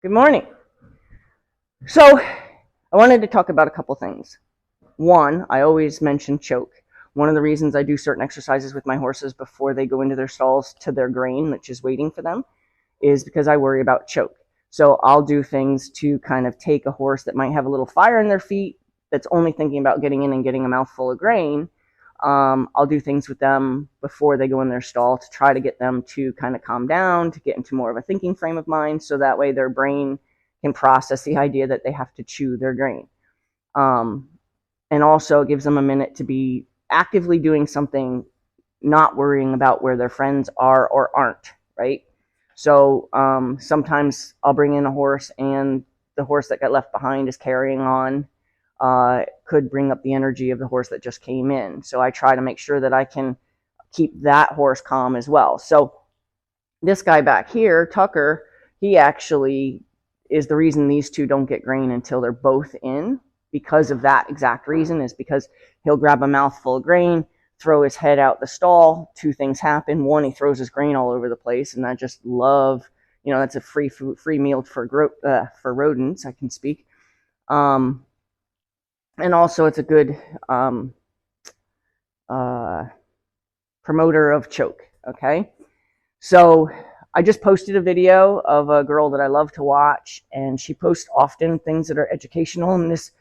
Good morning. So I wanted to talk about a couple things. One, I always mention choke. One of the reasons I do certain exercises with my horses before they go into their stalls to their grain, which is waiting for them, is because I worry about choke. So I'll do things to kind of take a horse that might have a little fire in their feet, that's only thinking about getting in and getting a mouthful of grain. I'll do things with them before they go in their stall to try to get them to kind of calm down, to get into more of a thinking frame of mind, so that way their brain can process the idea that they have to chew their grain. And also it gives them a minute to be actively doing something, not worrying about where their friends are or aren't, right? So sometimes I'll bring in a horse and the horse that got left behind is carrying on. Could bring up the energy of the horse that just came in. So I try to make sure that I can keep that horse calm as well. So this guy back here, Tucker, he actually is the reason these two don't get grain until they're both in, because of that exact reason, is because he'll grab a mouthful of grain, throw his head out the stall. Two things happen. One, he throws his grain all over the place, and I just love, that's a free meal for rodents, I can speak. And also it's a good promoter of choke, okay? So I just posted a video of a girl that I love to watch, and she posts often things that are educational. And this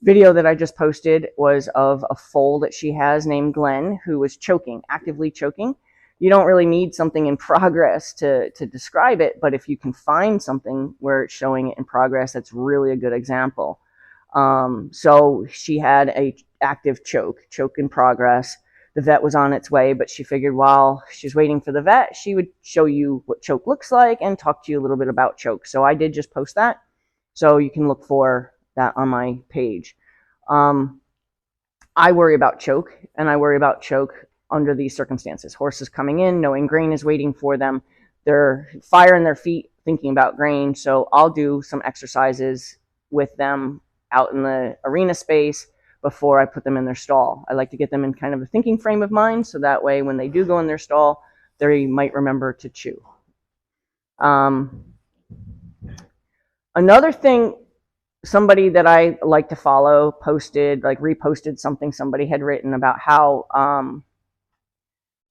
video that I just posted was of a foal that she has named Glenn, who was choking, actively choking. You don't really need something in progress to describe it, but if you can find something where it's showing it in progress, that's really a good example. So she had a active choke in progress. The vet was on its way, but she figured while she's waiting for the vet, she would show you what choke looks like and talk to you a little bit about choke. So I did just post that. So you can look for that on my page. I worry about choke, and I worry about choke under these circumstances. Horses coming in, knowing grain is waiting for them. They're fire in their feet, thinking about grain. So I'll do some exercises with them out in the arena space before I put them in their stall. I like to get them in kind of a thinking frame of mind, so that way when they do go in their stall, they might remember to chew. Another thing, somebody that I like to follow reposted something somebody had written about how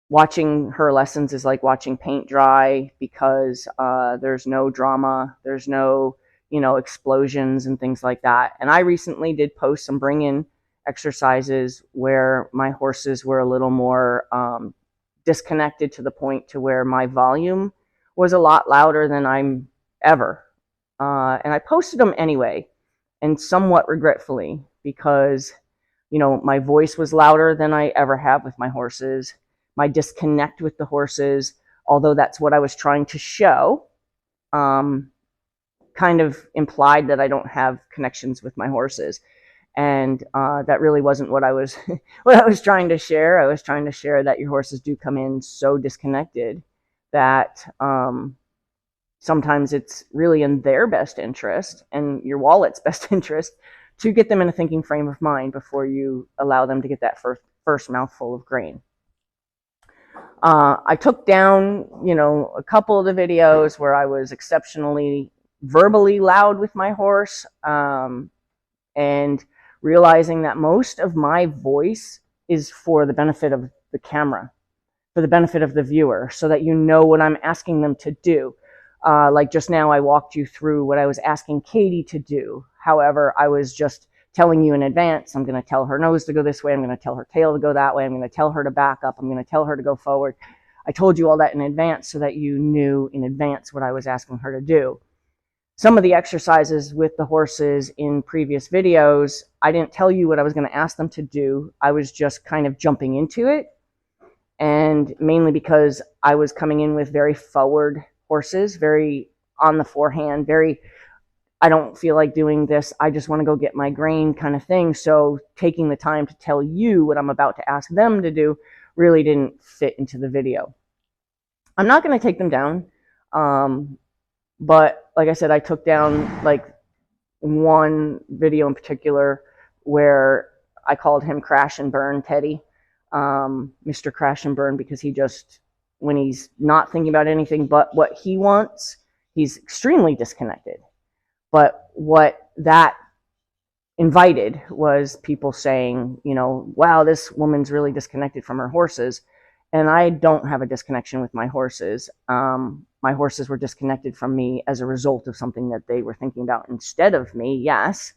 watching her lessons is like watching paint dry, because there's no drama, there's no explosions and things like that. And I recently did post some bring-in exercises where my horses were a little more disconnected, to the point to where my volume was a lot louder than I'm ever. And I posted them anyway, and somewhat regretfully, because my voice was louder than I ever have with my horses. My disconnect with the horses, although that's what I was trying to show, kind of implied that I don't have connections with my horses. And that really wasn't what I was what I was trying to share. I was trying to share that your horses do come in so disconnected that sometimes it's really in their best interest and your wallet's best interest to get them in a thinking frame of mind before you allow them to get that first mouthful of grain. I took down, a couple of the videos where I was exceptionally verbally loud with my horse, and realizing that most of my voice is for the benefit of the camera, for the benefit of the viewer, so that you know what I'm asking them to do. Like just now I walked you through what I was asking Katie to do. However, I was just telling you in advance, I'm going to tell her nose to go this way, I'm going to tell her tail to go that way, I'm going to tell her to back up, I'm going to tell her to go forward. I told you all that in advance so that you knew in advance what I was asking her to do. Some of the exercises with the horses in previous videos, I didn't tell you what I was going to ask them to do. I was just kind of jumping into it, and mainly because I was coming in with very forward horses, very on the forehand, very, I don't feel like doing this, I just want to go get my grain kind of thing. So taking the time to tell you what I'm about to ask them to do really didn't fit into the video. I'm not going to take them down, but like I said, I took down like one video in particular where I called him Crash and Burn Teddy, Mr. Crash and Burn, because he just, when he's not thinking about anything but what he wants, he's extremely disconnected. But what that invited was people saying, you know, wow, this woman's really disconnected from her horses. And I don't have a disconnection with my horses. My horses were disconnected from me as a result of something that they were thinking about instead of me, yes.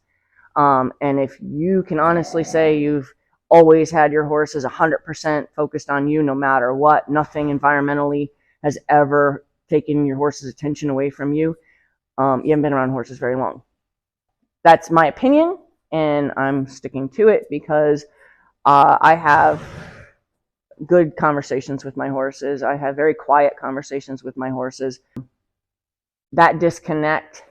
And if you can honestly say you've always had your horses 100% focused on you no matter what, nothing environmentally has ever taken your horse's attention away from you, you haven't been around horses very long. That's my opinion, and I'm sticking to it because I have good conversations with my horses. I have very quiet conversations with my horses. That disconnect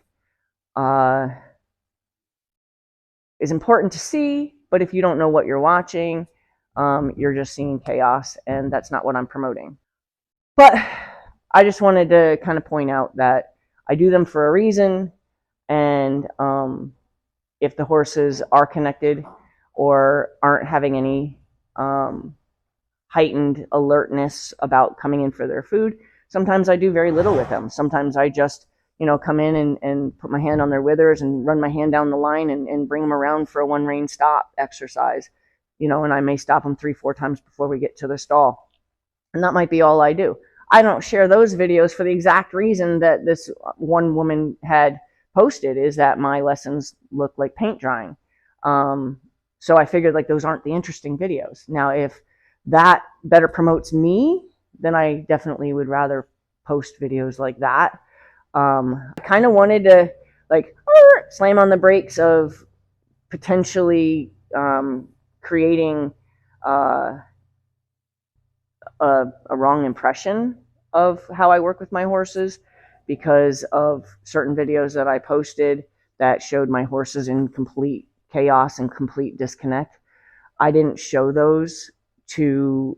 is important to see, but if you don't know what you're watching, you're just seeing chaos, and that's not what I'm promoting. But I just wanted to kind of point out that I do them for a reason, and if the horses are connected or aren't having any heightened alertness about coming in for their food, sometimes I do very little with them. Sometimes I just, you know, come in and put my hand on their withers and run my hand down the line and bring them around for a one rein stop exercise, you know, and I may stop them 3-4 times before we get to the stall. And that might be all I do. I don't share those videos for the exact reason that this one woman had posted, is that my lessons look like paint drying. So I figured like those aren't the interesting videos. Now, if that better promotes me, then I definitely would rather post videos like that. I kind of wanted to like slam on the brakes of potentially creating a wrong impression of how I work with my horses because of certain videos that I posted that showed my horses in complete chaos and complete disconnect. I didn't show those to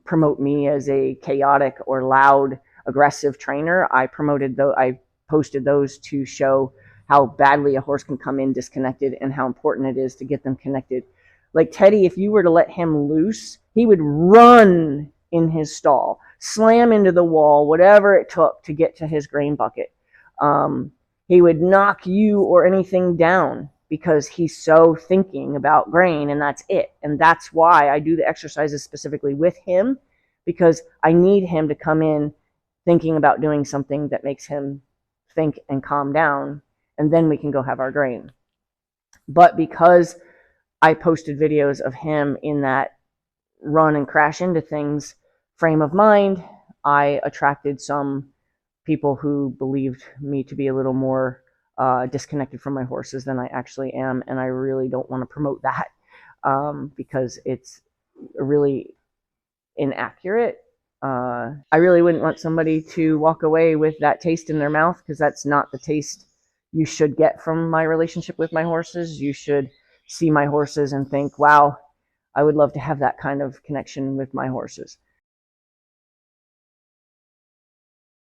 promote me as a chaotic or loud, aggressive trainer. I posted those to show how badly a horse can come in disconnected and how important it is to get them connected. Like Teddy, if you were to let him loose, he would run in his stall, slam into the wall, whatever it took to get to his grain bucket. He would knock you or anything down because he's so thinking about grain, and that's it. And that's why I do the exercises specifically with him, because I need him to come in thinking about doing something that makes him think and calm down, and then we can go have our grain. But because I posted videos of him in that run and crash into things frame of mind, I attracted some people who believed me to be a little more disconnected from my horses than I actually am, and I really don't want to promote that because it's really inaccurate. I really wouldn't want somebody to walk away with that taste in their mouth, because that's not the taste you should get from my relationship with my horses. You should see my horses and think, wow, I would love to have that kind of connection with my horses.